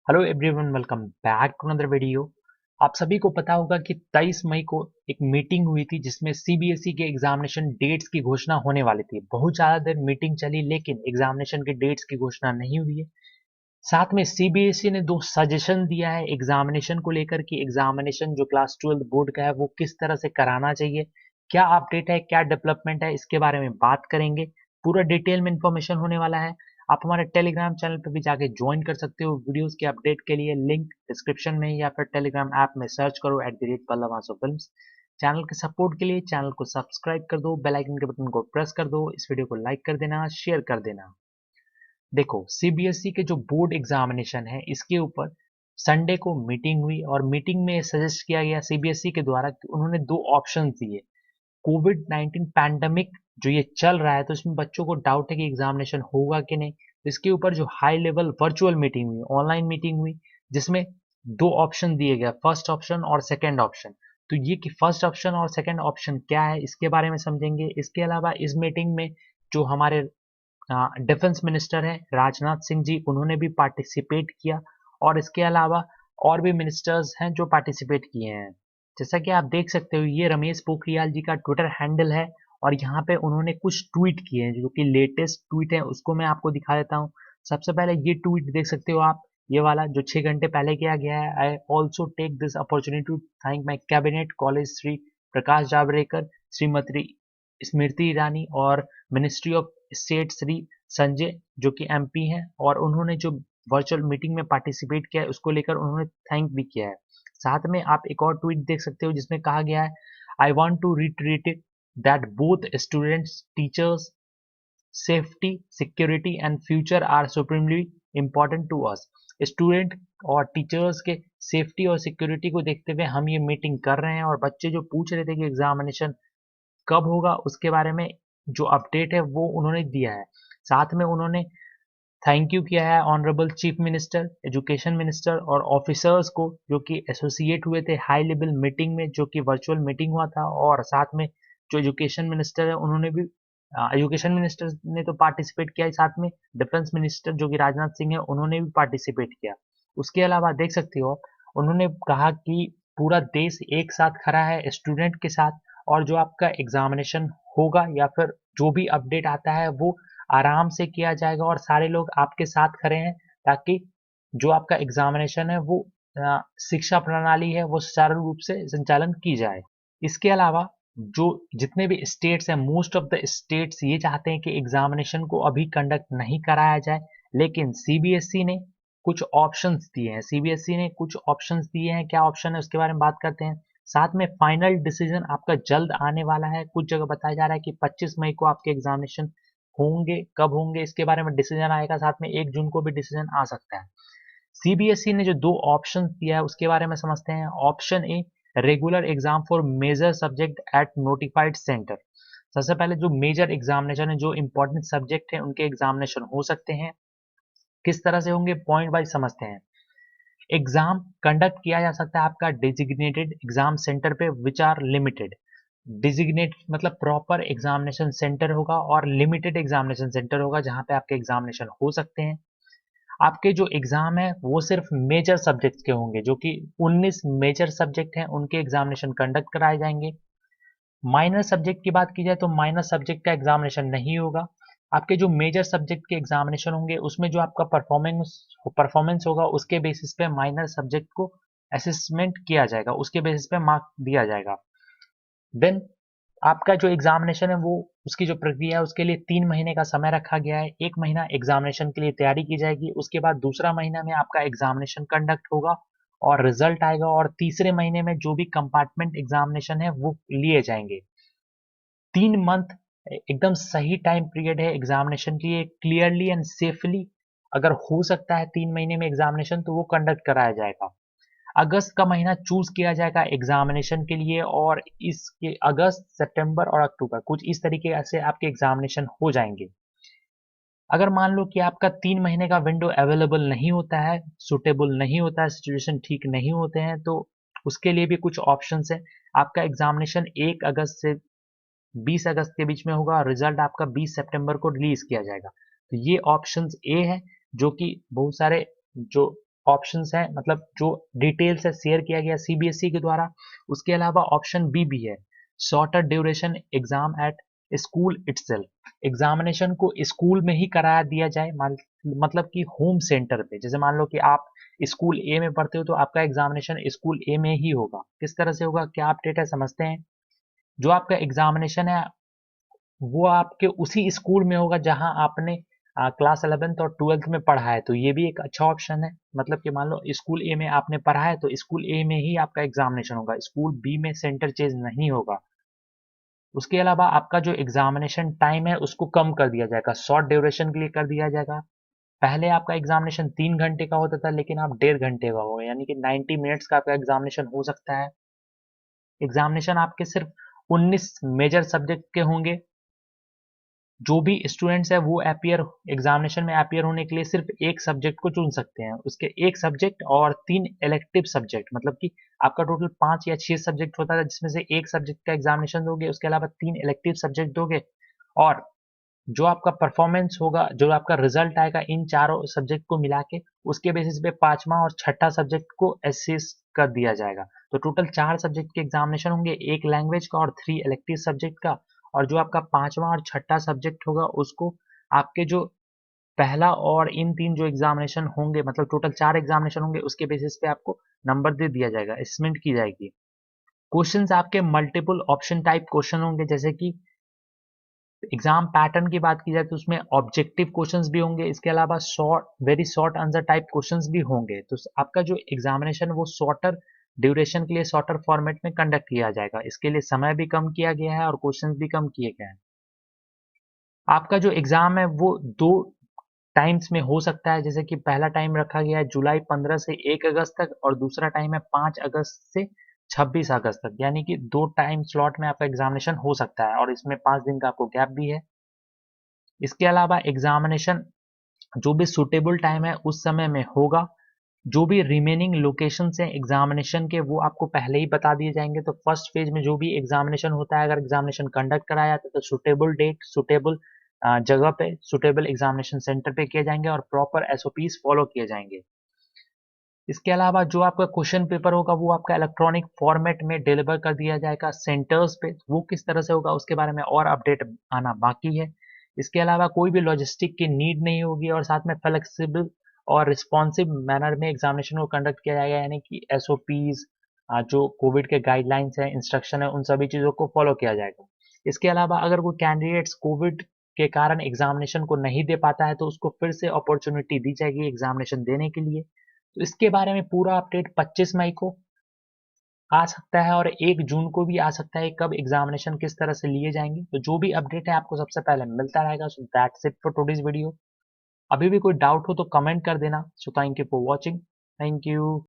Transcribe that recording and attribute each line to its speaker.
Speaker 1: Hello everyone, welcome back to another video. आप सभी को पता होगा कि 23 मई को एक मीटिंग हुई थी जिसमें सीबीएसई के एग्जामिनेशन डेट्स की घोषणा होने वाली थी। बहुत ज़्यादा देर मीटिंग चली लेकिन एग्जामिनेशन के डेट्स की घोषणा नहीं हुई है। साथ में सीबीएसई ने दो सजेशन दिया है एग्जामिनेशन को लेकर कि एग्जामिनेशन जो क्लास 12 बोर्ड का है वो किस तरह से कराना चाहिए, क्या अपडेट है, क्या डेवलपमेंट है, इसके बारे में बात करेंगे। पूरा डिटेल में इंफॉर्मेशन होने वाला है। आप हमारे टेलीग्राम चैनल पर भी जाके ज्वाइन कर सकते हो वीडियोस के अपडेट के लिए। लिंक डिस्क्रिप्शन में या फिर टेलीग्राम ऐप में सर्च करो @पल्लव चैनल के सपोर्ट के लिए चैनल को सब्सक्राइब कर दो, बेल आइकन के बटन को प्रेस कर दो, इस वीडियो को लाइक कर देना, शेयर कर देना। देखो, सीबीएसई के जो बोर्ड एग्जामिनेशन है इसके ऊपर संडे को मीटिंग हुई और मीटिंग में सजेस्ट किया गया सीबीएसई के द्वारा कि उन्होंने दो ऑप्शन दिए। कोविड 19 पैंडमिक जो ये चल रहा है तो इसमें बच्चों को डाउट है कि एग्जामिनेशन होगा कि नहीं। इसके ऊपर जो हाई लेवल वर्चुअल मीटिंग हुई, ऑनलाइन मीटिंग हुई, जिसमें दो ऑप्शन दिए गए, फर्स्ट ऑप्शन और सेकंड ऑप्शन। तो ये कि फर्स्ट ऑप्शन और सेकंड ऑप्शन क्या है इसके बारे में समझेंगे। इसके अलावा इस मीटिंग में जो हमारे डिफेंस मिनिस्टर हैं राजनाथ सिंह जी, उन्होंने भी पार्टिसिपेट किया। और इसके अलावा और भी मिनिस्टर्स हैं जो पार्टिसिपेट किए हैं। जैसा कि आप देख सकते हो ये रमेश पोखरियाल जी का ट्विटर हैंडल है और यहाँ पे उन्होंने कुछ ट्वीट किए हैं जो कि लेटेस्ट ट्वीट है, उसको मैं आपको दिखा देता हूँ। सबसे पहले ये ट्वीट देख सकते हो आप, ये वाला जो 6 घंटे पहले किया गया है। I also take this opportunity to thank my cabinet colleague Shri Prakash Javadekar, Shrimati Smriti Irani और ministry of state Shri Sanjay जो कि एमपी हैं, और उन्होंने जो वर्चुअल मीटिंग में पार्टिसिपेट किया है उसको लेकर उन्होंने थैंक भी किया है। साथ में आप एक और ट्वीट देख सकते हो जिसमें कहा गया है, I want to reiterate that both students teachers safety security and future are supremely important to us. Student और टीचर्स के सेफ्टी और सिक्योरिटी को देखते हुए हम ये मीटिंग कर रहे हैं। और बच्चे जो पूछ रहे थे कि एग्जामिनेशन कब होगा उसके बारे में जो अपडेट है वो उन्होंने दिया है। साथ में उन्होंने थैंक यू किया है honourable chief minister, education minister और ऑफिसर्स को जो कि एसोसिएट हुए थे हाई लेवल मीटिंग में जो कि वर्चुअल मीटिंग हुआ था। और साथ में जो एजुकेशन मिनिस्टर है उन्होंने भी, एजुकेशन मिनिस्टर ने तो पार्टिसिपेट किया ही, साथ में डिफेंस मिनिस्टर जो कि राजनाथ सिंह है उन्होंने भी पार्टिसिपेट किया। उसके अलावा देख सकते हो उन्होंने कहा कि पूरा देश एक साथ खड़ा है स्टूडेंट के साथ, और जो आपका एग्जामिनेशन होगा या फिर जो भी अपडेट आता है वो आराम से किया जाएगा और सारे लोग आपके साथ खड़े हैं ताकि जो आपका एग्जामिनेशन है वो शिक्षा प्रणाली है वो सुचारू रूप से संचालन की जाए। इसके अलावा जो जितने भी स्टेट्स हैं, मोस्ट ऑफ द स्टेट्स ये चाहते हैं कि एग्जामिनेशन को अभी कंडक्ट नहीं कराया जाए, लेकिन सीबीएसई ने कुछ ऑप्शंस दिए हैं। सीबीएसई ने कुछ ऑप्शंस दिए हैं, क्या ऑप्शन है उसके बारे में बात करते हैं। साथ में फाइनल डिसीजन आपका जल्द आने वाला है। कुछ जगह बताया जा रहा है कि 25 मई को आपके एग्जामिनेशन होंगे, कब होंगे इसके बारे में डिसीजन आएगा। साथ में 1 जून को भी डिसीजन आ सकता है। सीबीएसई ने जो दो ऑप्शन दिया है उसके बारे में समझते हैं। Option A, regular exam for major subject at notified centre. सबसे पहले जो मेजर एग्जामिनेशन है, जो इंपॉर्टेंट सब्जेक्ट है उनके एग्जामिनेशन हो सकते हैं। किस तरह से होंगे पॉइंट वाइज समझते हैं। एग्जाम कंडक्ट किया जा सकता है आपका डेजिग्नेटेड एग्जाम सेंटर पे विच आर लिमिटेड। डिजिग्नेट मतलब प्रॉपर एग्जामिनेशन सेंटर होगा और लिमिटेड एग्जामिनेशन सेंटर होगा जहां पे आपके एग्जामिनेशन हो सकते हैं। आपके जो एग्जाम है वो सिर्फ मेजर सब्जेक्ट्स के होंगे, जो कि 19 मेजर सब्जेक्ट हैं उनके एग्जामिनेशन कंडक्ट कराए जाएंगे। माइनर सब्जेक्ट की बात की जाए तो माइनर सब्जेक्ट का एग्जामिनेशन नहीं होगा। आपके जो मेजर सब्जेक्ट के एग्जामिनेशन होंगे उसमें जो आपका परफॉर्मेंस परफॉर्मेंस होगा उसके बेसिस पे माइनर सब्जेक्ट को असेसमेंट किया जाएगा, उसके बेसिस पे मार्क दिया जाएगा। देन आपका जो एग्जामिनेशन है वो उसकी जो प्रक्रिया है उसके लिए 3 महीने का समय रखा गया है। 1 महीना एग्जामिनेशन के लिए तैयारी की जाएगी, उसके बाद दूसरा महीना में आपका एग्जामिनेशन कंडक्ट होगा और रिजल्ट आएगा, और तीसरे महीने में जो भी कंपार्टमेंट एग्जामिनेशन है वो लिए जाएंगे। 3 मंथ एकदम सही टाइम पीरियड है एग्जामिनेशन के लिए। क्लियरली एंड सेफली अगर हो सकता है 3 महीने में एग्जामिनेशन तो वो कंडक्ट कराया जाएगा। अगस्त का महीना चूज किया जाएगा एग्जामिनेशन के लिए, और इसके अगस्त, सितंबर और अक्टूबर कुछ इस तरीके से आपके एग्जामिनेशन हो जाएंगे। अगर मान लो कि आपका 3 महीने का विंडो अवेलेबल नहीं होता है, सुटेबल नहीं होता है, सिचुएशन ठीक नहीं होते हैं, तो उसके लिए भी कुछ ऑप्शंस है। आपका एग्जामिनेशन 1 अगस्त से 20 अगस्त के बीच में होगा और रिजल्ट आपका 20 सितंबर को रिलीज किया जाएगा। तो ये ऑप्शंस ए है जो कि बहुत सारे जो ऑप्शंस हैं, मतलब जो डिटेल्स है शेयर किया गया सीबीएसई के द्वारा। उसके अलावा ऑप्शन बी भी है, shorter duration exam at school itself, examination को स्कूल में ही करा दिया जाए, मतलब कि होम सेंटर पे। जैसे मान लो कि आप स्कूल ए में पढ़ते हो तो आपका एग्जामिनेशन स्कूल ए में ही होगा। किस तरह से होगा, क्या अपडेट है समझते हैं। जो आपका एग्जामिनेशन है वो आपके उसी स्कूल में होगा जहां आपने क्लास 11th और 12th में पढ़ा है, तो ये भी एक अच्छा ऑप्शन है। मतलब कि मान लो स्कूल ए में आपने पढ़ा है तो स्कूल ए में ही आपका एग्जामिनेशन होगा, स्कूल बी में सेंटर चेंज नहीं होगा। उसके अलावा आपका जो एग्जामिनेशन टाइम है उसको कम कर दिया जाएगा, शॉर्ट ड्यूरेशन के लिए कर दिया जाएगा। पहले आपका एग्जामिनेशन 3 घंटे का होता था, लेकिन आप 1.5 घंटे का होगा, यानी कि 90 मिनट्स का आपका एग्जामिनेशन हो सकता है। एग्जामिनेशन आपके सिर्फ 19 मेजर सब्जेक्ट के होंगे। जो भी स्टूडेंट्स है वो अपियर एग्जामिनेशन में अपियर होने के लिए सिर्फ एक सब्जेक्ट को चुन सकते हैं, उसके एक सब्जेक्ट और 3 इलेक्टिव सब्जेक्ट, मतलब कि आपका टोटल 5 या 6 सब्जेक्ट होता है जिसमें से एक सब्जेक्ट का एग्जामिनेशन दोगे, उसके अलावा 3 इलेक्टिव सब्जेक्ट दोगे। और जो आपका परफॉर्मेंस होगा, जो आपका रिजल्ट आएगा इन चारों सब्जेक्ट को मिला के, उसके बेसिस पे पांचवा और छठा सब्जेक्ट को एसेस कर दिया जाएगा। तो टोटल 4 सब्जेक्ट के एग्जामिनेशन होंगे, एक लैंग्वेज का और 3 इलेक्टिव सब्जेक्ट का। और जो आपका पांचवा और छठा सब्जेक्ट होगा उसको आपके जो पहला और इन तीन जो एग्जामिनेशन होंगे, मतलब टोटल 4 एग्जामिनेशन होंगे, उसके बेसिस पे आपको नंबर दे दिया जाएगा, असेसमेंट की जाएगी। क्वेश्चंस आपके मल्टीपल ऑप्शन टाइप क्वेश्चन होंगे, जैसे कि एग्जाम पैटर्न की बात की जाए तो उसमें ऑब्जेक्टिव क्वेश्चंस भी होंगे, इसके अलावा short very short answer type questions भी होंगे। तो आपका जो एग्जामिनेशन वो शॉर्टर ड्यूरेशन के लिए शॉर्टर फॉर्मेट में कंडक्ट किया जाएगा, इसके लिए समय भी कम किया गया है और क्वेश्चंस भी कम किए गए हैं। आपका जो एग्जाम है वो 2 टाइम्स में हो सकता है, जैसे कि पहला टाइम रखा गया है जुलाई 15 से 1 अगस्त तक और दूसरा टाइम है 5 अगस्त से 26 अगस्त तक, यानी कि 2 टाइम स्लॉट में आपका एग्जामिनेशन हो सकता है और इसमें 5 दिन का आपको गैप भी है। इसके अलावा एग्जामिनेशन जो भी सुटेबल टाइम है उस समय में होगा। जो भी रिमेनिंग लोकेशन हैं एग्जामिनेशन के वो आपको पहले ही बता दिए जाएंगे। तो फर्स्ट फेज में जो भी एग्जामिनेशन होता है, अगर एग्जामिनेशन कंडक्ट कराया जाता है तो सुटेबल डेट, सुटेबल जगह पे, सुटेबल एग्जामिनेशन सेंटर पे किए जाएंगे और प्रॉपर एसओपीज फॉलो किए जाएंगे। इसके अलावा जो आपका क्वेश्चन पेपर होगा वो आपका इलेक्ट्रॉनिक फॉर्मेट में डिलीवर कर दिया जाएगा सेंटर्स पे। वो किस तरह से होगा उसके बारे में और अपडेट आना बाकी है। इसके अलावा कोई भी लॉजिस्टिक की नीड नहीं होगी और साथ में फ्लेक्सिबल और रिस्पॉन्सिव मैनर में एग्जामिनेशन को कंडक्ट किया जाएगा, यानी कि एसओपीज, जो कोविड के गाइडलाइंस है, इंस्ट्रक्शन है, उन सभी चीज़ों को फॉलो किया जाएगा। इसके अलावा अगर कोई कैंडिडेट्स कोविड के कारण एग्जामिनेशन को नहीं दे पाता है तो उसको फिर से अपॉर्चुनिटी दी जाएगी एग्जामिनेशन देने के लिए। तो इसके बारे में पूरा अपडेट 25 मई को आ सकता है और 1 जून को भी आ सकता है, कब एग्जामिनेशन किस तरह से लिए जाएंगे। तो जो भी अपडेट है आपको सबसे पहले मिलता रहेगा। So that's it for today's video. अभी भी कोई डाउट हो तो कमेंट कर देना। So thank you for watching. Thank you.